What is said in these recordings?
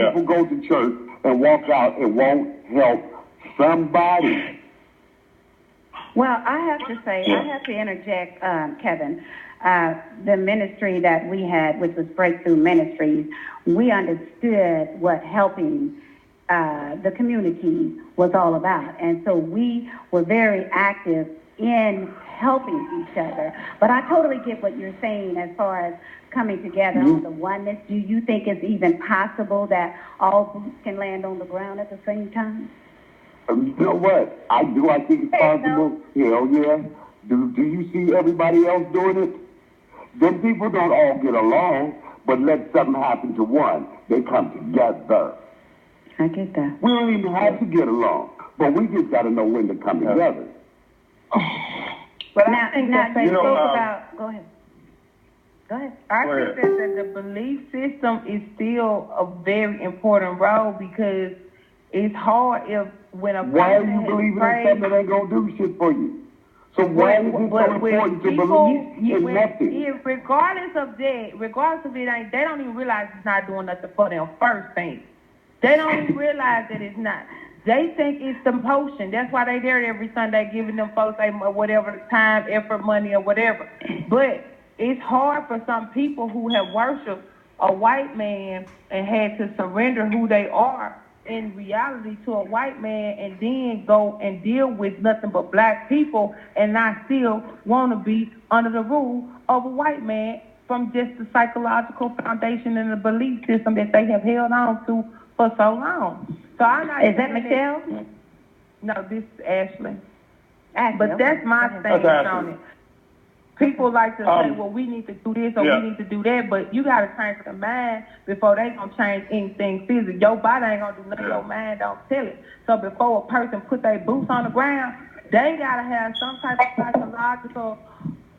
people go to church and walk out and won't help somebody. Well, I have to interject, Kevin. The ministry that we had, which was Breakthrough Ministries, we understood what helping the community was all about. And so we were very active in helping each other. But I totally get what you're saying as far as coming together on the oneness. Do you think it's even possible that all boots can land on the ground at the same time? You know what? I think it's possible. Hell yeah. Do you see everybody else doing it? Them people don't all get along, but let something happen to one. They come together. I get that. We don't even have to get along, but we just got to know when to come together. But now, I think you spoke about. Go ahead. I think that the belief system is still a very important role because it's hard when a why are person you believing in prayed, something that ain't gonna do shit for you? So why is it so important to believe in nothing? Regardless of it, they don't even realize it's not doing nothing for them. First thing, they don't even realize that it's not. They think it's the potion. That's why they there every Sunday giving them folks whatever time, effort, money, or whatever. But it's hard for some people who have worshipped a white man and had to surrender who they are in reality to a white man and then go and deal with nothing but black people and not still want to be under the rule of a white man from just the psychological foundation and the belief system that they have held on to for so long. So I'm not. Is that Michelle? No, this is Ashley. But that's my stance on it. People like to say, well, we need to do this or we need to do that, but you got to change the mind before they going to change anything physical. Your body ain't going to do nothing, your mind don't tell it. So before a person put their boots on the ground, they got to have some type of psychological,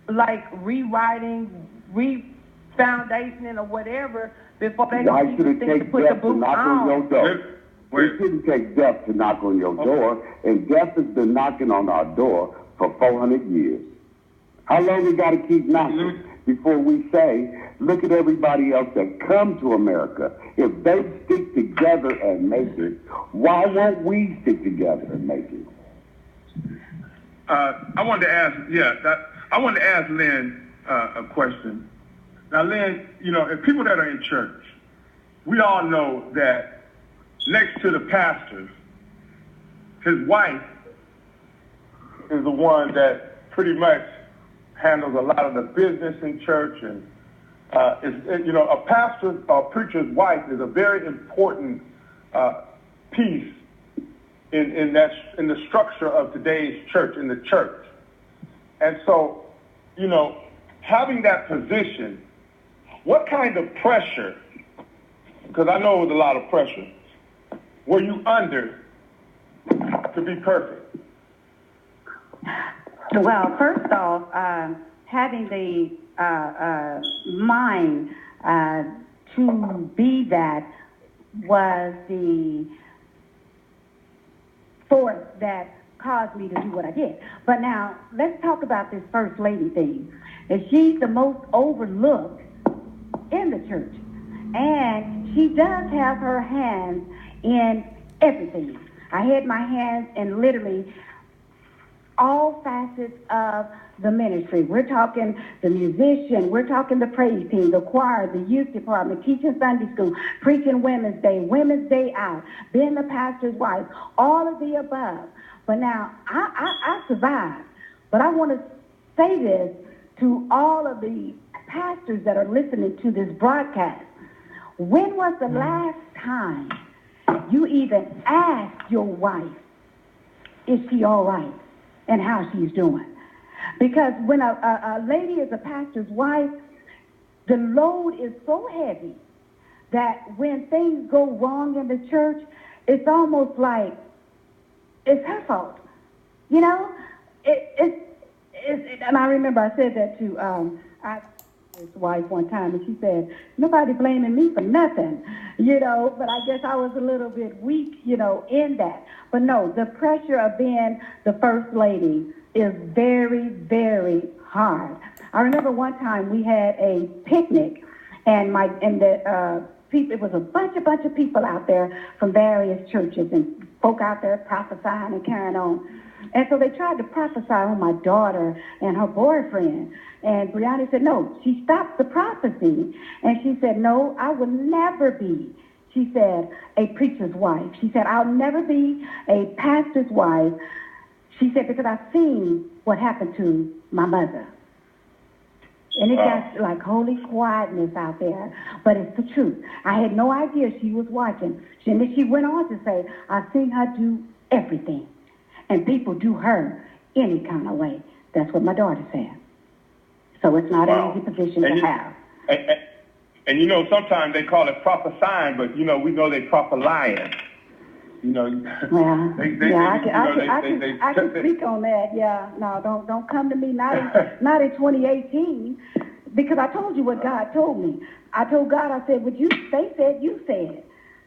like, rewriting, re-foundationing or whatever before they Why should it take put the death to boots knock on your door? It shouldn't take death to knock on your door, and death has been knocking on our door for 400 years. How long we got to keep knocking before we say, look at everybody else that come to America. If they stick together and make it, why won't we stick together and make it? I wanted to ask Lynn a question. Now, Lynn, if people that are in church, we all know that next to the pastor, his wife is the one that pretty much handles a lot of the business in church, and a pastor or preacher's wife is a very important piece in the structure of today's church, in the church. And so, having that position, what kind of pressure, because I know it was a lot of pressure, were you under to be perfect? Well, first off, having the mind to be that was the force that caused me to do what I did. But now, let's talk about this first lady thing. And she's the most overlooked in the church. And she does have her hands in everything. I had my hands in literally all facets of the ministry. We're talking the musician, we're talking the praise team, the choir, the youth department, teaching Sunday school, preaching Women's Day out, being the pastor's wife, all of the above. But now, I survived. But I want to say this to all of the pastors that are listening to this broadcast. When was the last time you even asked your wife, is she all right? And how she's doing. Because when a lady is a pastor's wife, the load is so heavy that when things go wrong in the church, it's almost like it's her fault. And I remember I said that to his wife one time, and she said, nobody blaming me for nothing, but I guess I was a little bit weak, in that. But no, the pressure of being the first lady is very, very hard. I remember one time we had a picnic, and the people. It was a bunch of people out there from various churches and folk out there prophesying and carrying on. And so they tried to prophesy on my daughter and her boyfriend. And Brianna said, no. She stopped the prophecy. And she said, no, I will never be, she said, a preacher's wife. She said, I'll never be a pastor's wife. She said, because I've seen what happened to my mother. And it got like holy quietness out there, but it's the truth. I had no idea she was watching. And then she went on to say, I've seen her do everything. And people do her any kind of way. That's what my daughter said. So it's not an easy position to have. And you know, sometimes they call it prophesying, but you know, we know they prophesying. You know, well, I can speak on that. Yeah, no, don't come to me. Not in 2018, because I told you what God told me. I told God, I said, "What they said, you said,"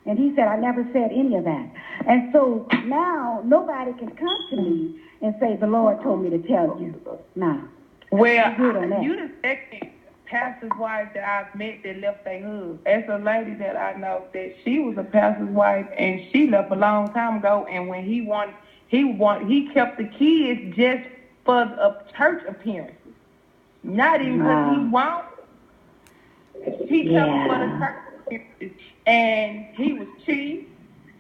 and He said, "I never said any of that." And so now nobody can come to me and say, "The Lord told me to tell you." No. Well, you the second pastor's wife that I've met that left their husband. As a lady that I know that she was a pastor's wife and she left a long time ago. And when he kept the kids just for the church appearances, not even because he wanted. He kept them for the church appearances, and he was cheap.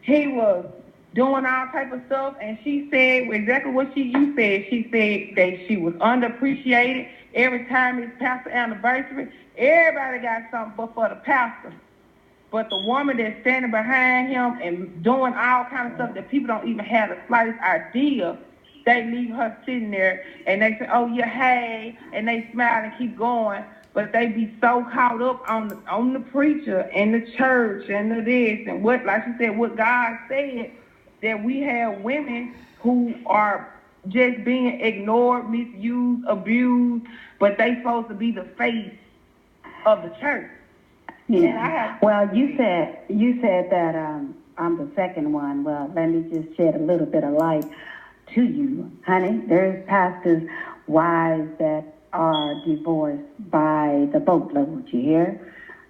He was doing all type of stuff, and she said exactly what you said. She said that she was underappreciated. Every time it's pastor anniversary, everybody got something but for the pastor. But the woman that's standing behind him and doing all kind of stuff that people don't even have the slightest idea, they leave her sitting there and they say, "Oh yeah, hey," and they smile and keep going. But they be so caught up on the preacher and the church and the this and what, like you said, what God said, that we have women who are just being ignored, misused, abused, but they supposed to be the face of the church. Yeah. Well, you said that I'm the second one. Well, let me just shed a little bit of light to you, honey. There's pastors' wives that are divorced by the boatload. You hear?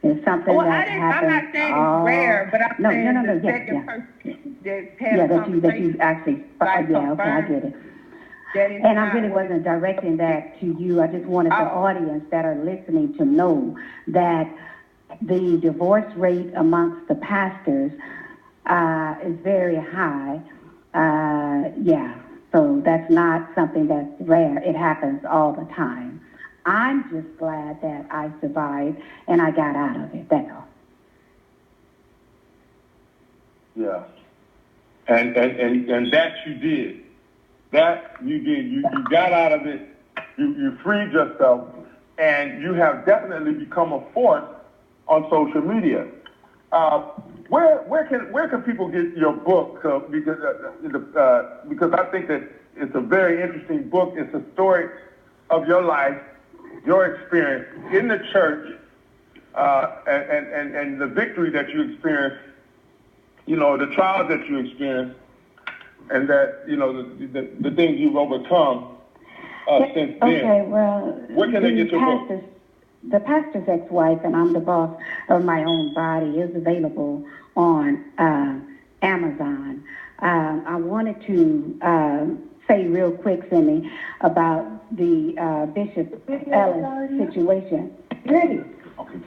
It's something that happens. I'm not saying it's rare, but I'm saying the second person that's had a conversation. that you actually. Okay, I get it. And I really wasn't directing that to you. I just wanted the audience that are listening to know that the divorce rate amongst the pastors is very high. So that's not something that's rare. It happens all the time. I'm just glad that I survived and I got out of it. That's all. Yeah. And that you did. That you did. You got out of it. You freed yourself, and you have definitely become a force on social media. Where can people get your book? Because I think that it's a very interesting book. It's a story of your life, your experience in the church, and the victory that you experienced. You know, the trials that you experienced. And that, you know, the things you've overcome since then. Okay, well, where can they get your book? The Pastor's Ex-Wife, and I'm the Boss of My Own Body, is available on Amazon. I wanted to say real quick, Simi, about the Bishop Ellis situation. Ready? Okay.